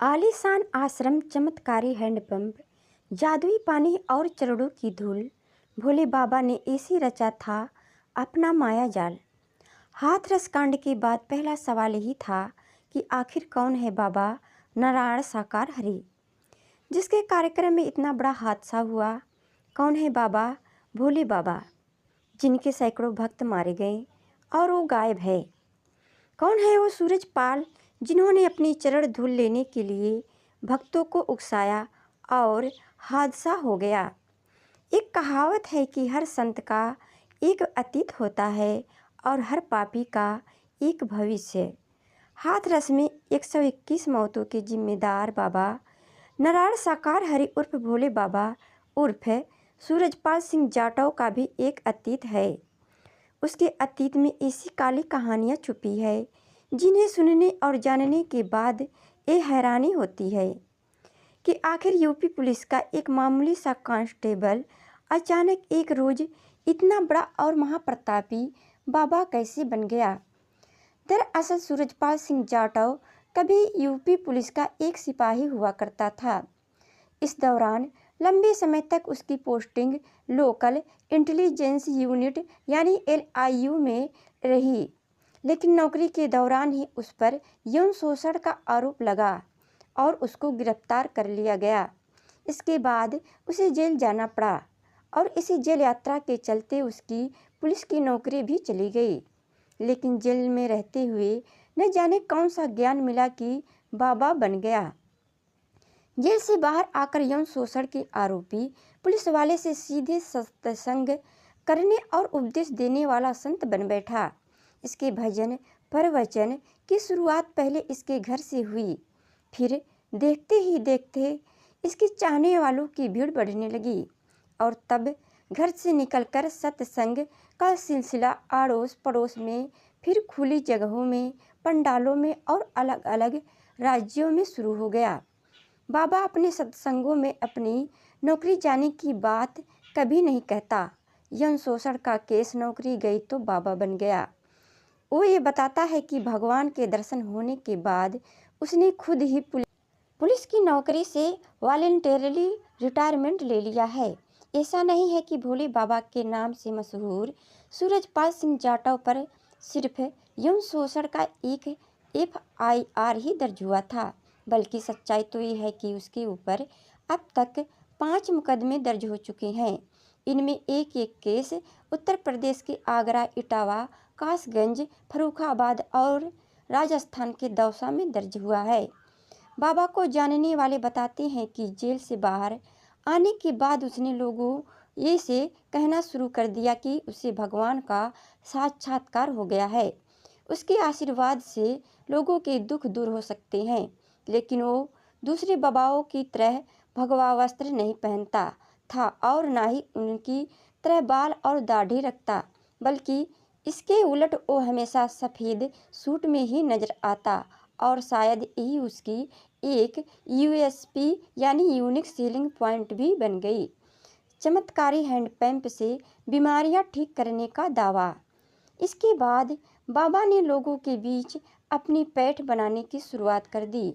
आलीशान आश्रम, चमत्कारी हैंडपंप, जादुई पानी और चरणों की धूल। भोले बाबा ने ऐसे रचा था अपना माया जाल। हाथरस कांड के बाद पहला सवाल यही था कि आखिर कौन है बाबा नारायण साकार हरि, जिसके कार्यक्रम में इतना बड़ा हादसा हुआ। कौन है बाबा भोले बाबा, जिनके सैकड़ों भक्त मारे गए और वो गायब है। कौन है वो सूरजपाल, जिन्होंने अपनी चरण धूल लेने के लिए भक्तों को उकसाया और हादसा हो गया। एक कहावत है कि हर संत का एक अतीत होता है और हर पापी का एक भविष्य। हाथरस में 121 मौतों के जिम्मेदार बाबा नारायण साकार हरि उर्फ भोले बाबा उर्फ सूरजपाल सिंह जाटव का भी एक अतीत है। उसके अतीत में ऐसी काली कहानियाँ छुपी है जिन्हें सुनने और जानने के बाद ये हैरानी होती है कि आखिर यूपी पुलिस का एक मामूली सा कांस्टेबल अचानक एक रोज़ इतना बड़ा और महाप्रतापी बाबा कैसे बन गया। दरअसल सूरजपाल सिंह जाटव कभी यूपी पुलिस का एक सिपाही हुआ करता था। इस दौरान लंबे समय तक उसकी पोस्टिंग लोकल इंटेलिजेंस यूनिट यानी LIU में रही, लेकिन नौकरी के दौरान ही उस पर यौन शोषण का आरोप लगा और उसको गिरफ्तार कर लिया गया। इसके बाद उसे जेल जाना पड़ा और इसी जेल यात्रा के चलते उसकी पुलिस की नौकरी भी चली गई। लेकिन जेल में रहते हुए न जाने कौन सा ज्ञान मिला कि बाबा बन गया। जेल से बाहर आकर यौन शोषण के आरोपी पुलिस वाले से सीधे सत्संग करने और उपदेश देने वाला संत बन बैठा। इसके भजन प्रवचन की शुरुआत पहले इसके घर से हुई, फिर देखते ही देखते इसके चाहने वालों की भीड़ बढ़ने लगी और तब घर से निकलकर सत्संग का सिलसिला आड़ोस पड़ोस में, फिर खुली जगहों में, पंडालों में और अलग अलग राज्यों में शुरू हो गया। बाबा अपने सत्संगों में अपनी नौकरी जाने की बात कभी नहीं कहता। यौन शोषण का केस नौकरी गई तो बाबा बन गया। वो ये बताता है कि भगवान के दर्शन होने के बाद उसने खुद ही पुलिस की नौकरी से वॉलंटरली रिटायरमेंट ले लिया है। ऐसा नहीं है कि भोले बाबा के नाम से मशहूर सूरजपाल सिंह जाटव पर सिर्फ यौन शोषण का एक FIR ही दर्ज हुआ था, बल्कि सच्चाई तो ये है कि उसके ऊपर अब तक 5 मुकदमे दर्ज हो चुके हैं। इनमें एक एक केस उत्तर प्रदेश के आगरा, इटावा, कासगंज, फर्रुखाबाद और राजस्थान के दौसा में दर्ज हुआ है। बाबा को जानने वाले बताते हैं कि जेल से बाहर आने के बाद उसने लोगों ये से कहना शुरू कर दिया कि उसे भगवान का साक्षात्कार हो गया है। उसके आशीर्वाद से लोगों के दुख दूर हो सकते हैं, लेकिन वो दूसरे बाबाओं की तरह भगवा वस्त्र नहीं पहनता था और ना ही उनकी तरह बाल और दाढ़ी रखता, बल्कि इसके उलट वो हमेशा सफ़ेद सूट में ही नजर आता और शायद यही उसकी एक USP यानी यूनिक सेलिंग पॉइंट भी बन गई। चमत्कारी हैंडपंप से बीमारियां ठीक करने का दावा। इसके बाद बाबा ने लोगों के बीच अपनी पैठ बनाने की शुरुआत कर दी।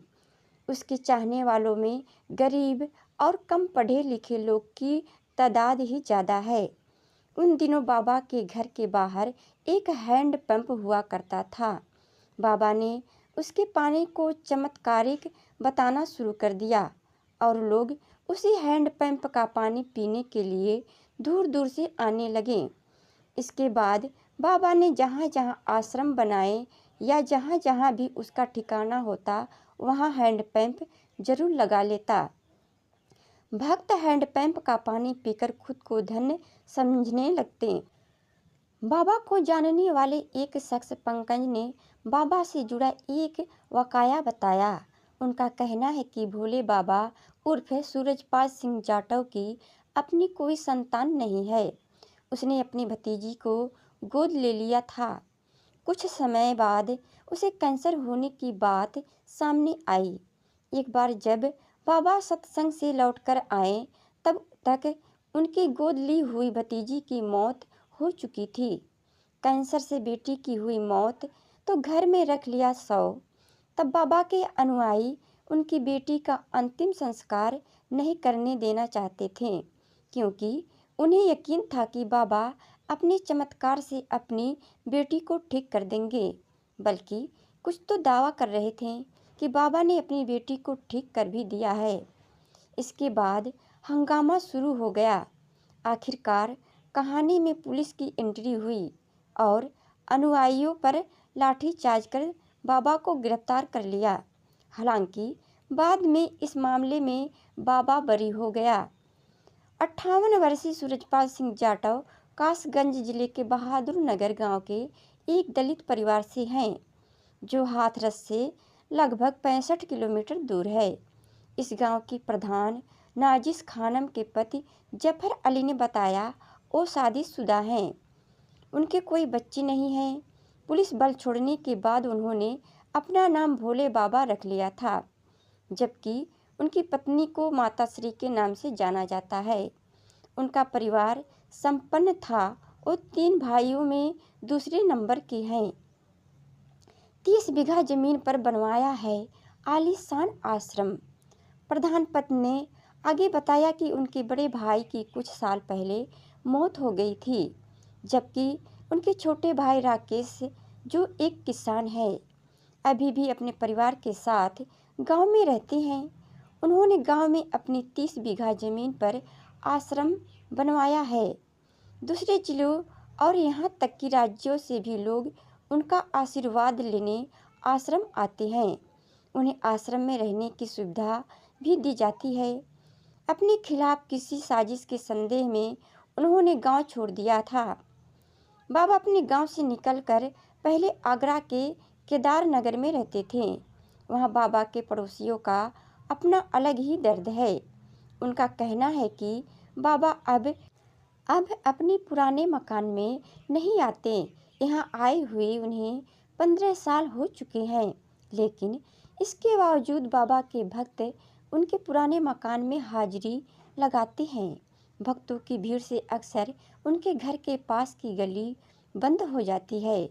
उसके चाहने वालों में गरीब और कम पढ़े लिखे लोग की तादाद ही ज़्यादा है। उन दिनों बाबा के घर के बाहर एक हैंड पंप हुआ करता था। बाबा ने उसके पानी को चमत्कारिक बताना शुरू कर दिया और लोग उसी हैंड पंप का पानी पीने के लिए दूर दूर से आने लगे। इसके बाद बाबा ने जहाँ जहाँ आश्रम बनाए या जहाँ जहाँ भी उसका ठिकाना होता वहाँ हैंडपंप जरूर लगा लेता। भक्त हैंडपंप का पानी पीकर खुद को धन्य समझने लगते। बाबा को जानने वाले एक शख्स पंकज ने बाबा से जुड़ा एक वाकया बताया। उनका कहना है कि भोले बाबा उर्फ सूरजपाल सिंह जाटव की अपनी कोई संतान नहीं है। उसने अपनी भतीजी को गोद ले लिया था। कुछ समय बाद उसे कैंसर होने की बात सामने आई। एक बार जब बाबा सत्संग से लौटकर आए तब तक उनकी गोद ली हुई भतीजी की मौत हो चुकी थी। कैंसर से बेटी की हुई मौत तो घर में रख लिया 100। तब बाबा के अनुयायी उनकी बेटी का अंतिम संस्कार नहीं करने देना चाहते थे, क्योंकि उन्हें यकीन था कि बाबा अपने चमत्कार से अपनी बेटी को ठीक कर देंगे। बल्कि कुछ तो दावा कर रहे थे कि बाबा ने अपनी बेटी को ठीक कर भी दिया है। इसके बाद हंगामा शुरू हो गया। आखिरकार कहानी में पुलिस की एंट्री हुई और अनुयायियों पर लाठीचार्ज कर बाबा को गिरफ्तार कर लिया। हालांकि बाद में इस मामले में बाबा बरी हो गया। 58 वर्षीय सूरजपाल सिंह जाटव कासगंज जिले के बहादुर नगर गांव के एक दलित परिवार से हैं, जो हाथरस से लगभग 65 किलोमीटर दूर है। इस गांव की प्रधान नाजिस खानम के पति जफर अली ने बताया वो शादीशुदा हैं। उनके कोई बच्चे नहीं हैं। पुलिस बल छोड़ने के बाद उन्होंने अपना नाम भोले बाबा रख लिया था, जबकि उनकी पत्नी को माताश्री के नाम से जाना जाता है। उनका परिवार संपन्न था और 3 भाइयों में दूसरे नंबर के हैं। 30 बीघा जमीन पर बनवाया है आलीशान आश्रम। प्रधान पत्नी ने आगे बताया कि उनके बड़े भाई की कुछ साल पहले मौत हो गई थी, जबकि उनके छोटे भाई राकेश, जो एक किसान है, अभी भी अपने परिवार के साथ गांव में रहते हैं। उन्होंने गांव में अपनी 30 बीघा जमीन पर आश्रम बनवाया है। दूसरे जिलों और यहाँ तक कि राज्यों से भी लोग उनका आशीर्वाद लेने आश्रम आते हैं। उन्हें आश्रम में रहने की सुविधा भी दी जाती है। अपने खिलाफ किसी साजिश के संदेह में उन्होंने गांव छोड़ दिया था। बाबा अपने गांव से निकलकर पहले आगरा के केदार नगर में रहते थे। वहां बाबा के पड़ोसियों का अपना अलग ही दर्द है। उनका कहना है कि बाबा अब अपने पुराने मकान में नहीं आते। यहाँ आए हुए उन्हें 15 साल हो चुके हैं, लेकिन इसके बावजूद बाबा के भक्त उनके पुराने मकान में हाजिरी लगाते हैं। भक्तों की भीड़ से अक्सर उनके घर के पास की गली बंद हो जाती है।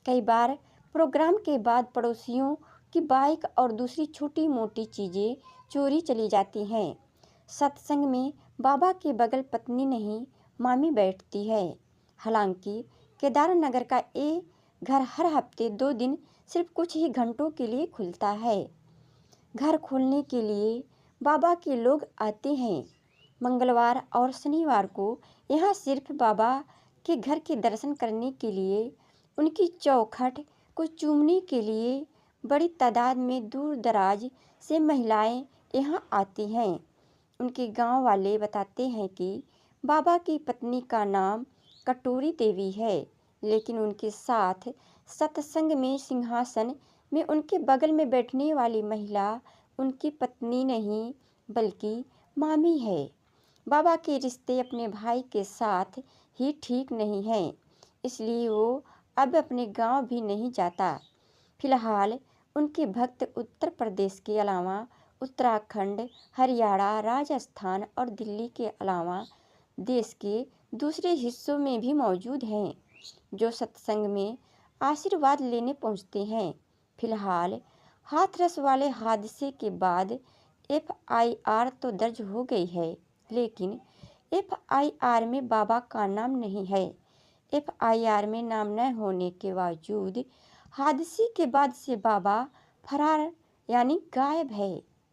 कई बार प्रोग्राम के बाद पड़ोसियों की बाइक और दूसरी छोटी मोटी चीज़ें चोरी चली जाती हैं। सत्संग में बाबा के बगल पत्नी नहीं, मामी बैठती है। हालांकि केदार नगर का ये घर हर हफ्ते 2 दिन सिर्फ कुछ ही घंटों के लिए खुलता है। घर खोलने के लिए बाबा के लोग आते हैं। मंगलवार और शनिवार को यहाँ सिर्फ बाबा के घर के दर्शन करने के लिए, उनकी चौखट को चूमने के लिए बड़ी तादाद में दूर दराज से महिलाएं यहाँ आती हैं। उनके गांव वाले बताते हैं कि बाबा की पत्नी का नाम कटोरी देवी है, लेकिन उनके साथ सत्संग में सिंहासन में उनके बगल में बैठने वाली महिला उनकी पत्नी नहीं बल्कि मामी है। बाबा के रिश्ते अपने भाई के साथ ही ठीक नहीं हैं, इसलिए वो अब अपने गांव भी नहीं जाता। फिलहाल उनके भक्त उत्तर प्रदेश के अलावा उत्तराखंड, हरियाणा, राजस्थान और दिल्ली के अलावा देश के दूसरे हिस्सों में भी मौजूद हैं, जो सत्संग में आशीर्वाद लेने पहुंचते हैं। फिलहाल हाथरस वाले हादसे के बाद FIR तो दर्ज हो गई है, लेकिन FIR में बाबा का नाम नहीं है। FIR में नाम न होने के बावजूद हादसे के बाद से बाबा फरार यानी गायब है।